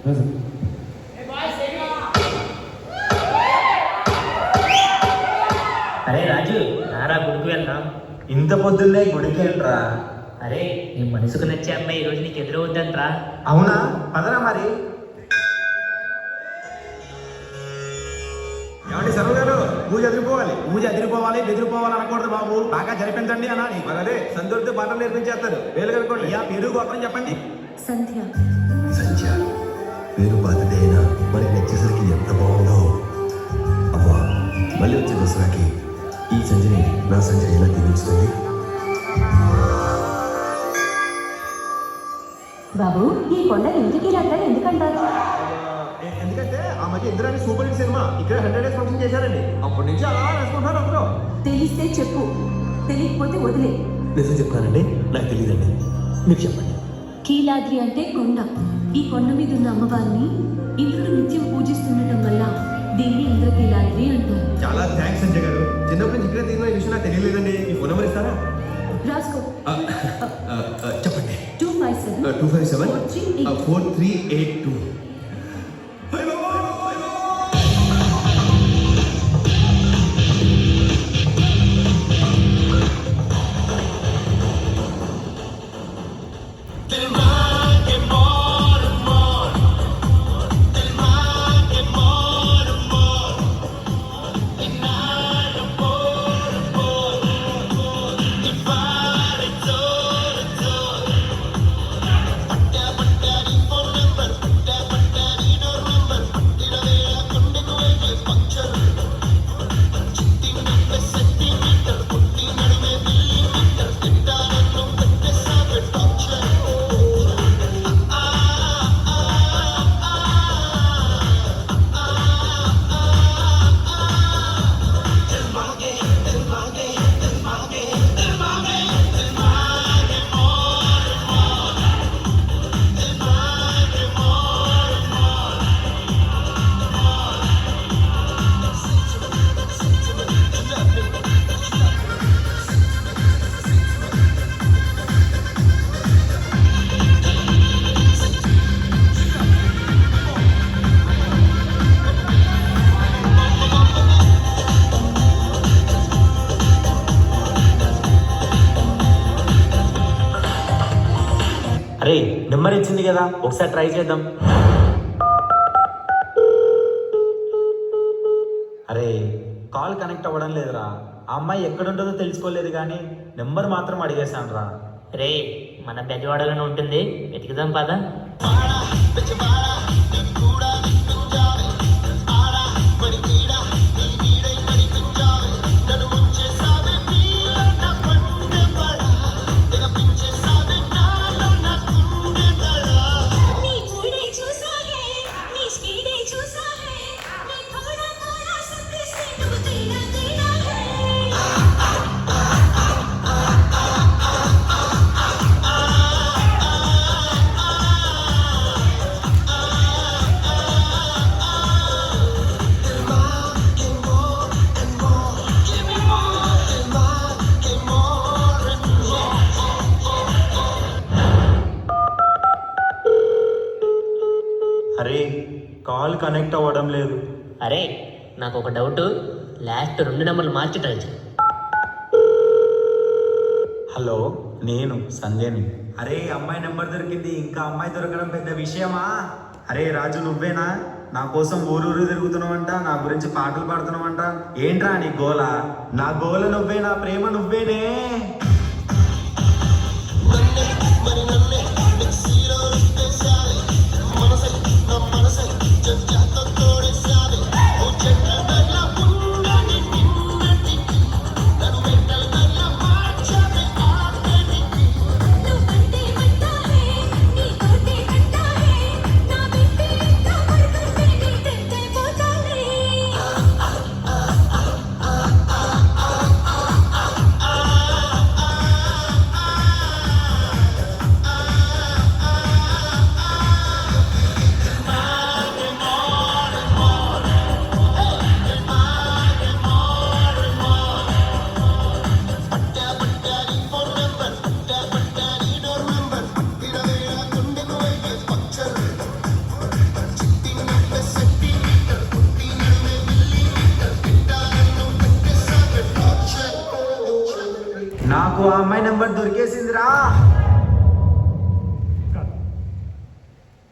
అరే రాజు, నారా గుడికి వెళ్దాం. ఇంత పొద్దున్నే గుడికి వెళ్ళరా? అరే, నీ మనసుకు నచ్చే అమ్మాయి ఈ రోజు నీకు ఎదురవుద్దంట్రా. అవునా? పదరా మరి. ఏమండి సర్వ గారు, పూజ ఎదిరిపోవాలి బెదిరిపోవాలి అనకూడదు బాబు, బాగా జరిపించండి అనాలి. మరి అదే సంతోషితో పాటలు నేర్పించేస్తారు. వేలు కనుకోండి. యా పేరు గోత్రం చెప్పండి. సంధ్య. సంధ్య పేరు బాధ్యత అయినా మనకి నచ్చేసరికి ఎంత బాగుందో. అమ్మా, మళ్ళీ వచ్చే దసరాకి ఈ సంధ్యని నా సంధ్య ఎలా దీవించుతుంది? బాబు, ఈ కొండ ఇంటికి వెళ్ళాలని ఎందుకంటారు? ఎందుకంటే ఆ మధ్య ఇంద్రాని సూపర్ హిట్ సినిమా ఇక్కడ 100 days ఫంక్షన్ చేశారండి. అప్పటి నుంచి అలా వేసుకుంటున్నారు అందరూ. తెలిస్తే చెప్పు, తెలియకపోతే వదిలే. నిజం చెప్తానండి, నాకు తెలియదండి, మీరు చెప్పండి. కీలాద్రి అంటే కొండ. ఈ కొండ మీద ఉన్న అమ్మవారిని ఇంద్రుడు నిత్యం పూజిస్తుండటం వల్ల దీన్ని ఇంద్రకీలాద్రి అంటారు. చాలా థ్యాంక్స్ సంజయ్ గారు. చిన్నప్పటి నుంచి ఇక్కడ తిన్న ఈ విషయం నాకు తెలియలేదండి. మీ ఫోన్ నెంబర్ ఇస్తారా? రాసుకో. చెప్పండి. 257 257 4382. అరే, నెంబర్ ఇచ్చింది కదా, ఒకసారి ట్రై చేద్దాం. అరే, కాల్ కనెక్ట్ అవ్వడం లేదురా. ఆ అమ్మాయి ఎక్కడుంటుందో తెలుసుకోలేదు కానీ నెంబర్ మాత్రం అడిగేశాను రా. రే, మన బెజవాడలోనే ఉంటుంది, వెతుకుదాం పద. అరే, కాల్ కనెక్ట్ అవ్వడం లేదు. అరే, నాకు ఒక డౌట్, లాస్ట్ 2 నెంబర్లు మార్చి ట్రై చేయి. హలో, నేను సంజయ్ని. అరే, అమ్మాయి నెంబర్ దొరికింది, ఇంకా అమ్మాయి దొరకడం పెద్ద విషయమా? అరే రాజు, నువ్వేనా? నా కోసం ఊరూరు తిరుగుతున్నావంట, నా గురించి పాటలు పాడుతున్నావంట. ఏంట్రా నీ గోల? నా గోల నువ్వే, నా ప్రేమ నువ్వేనే. నాకు ఆ అమ్మాయి నెంబర్ దొరికేసిందిరా.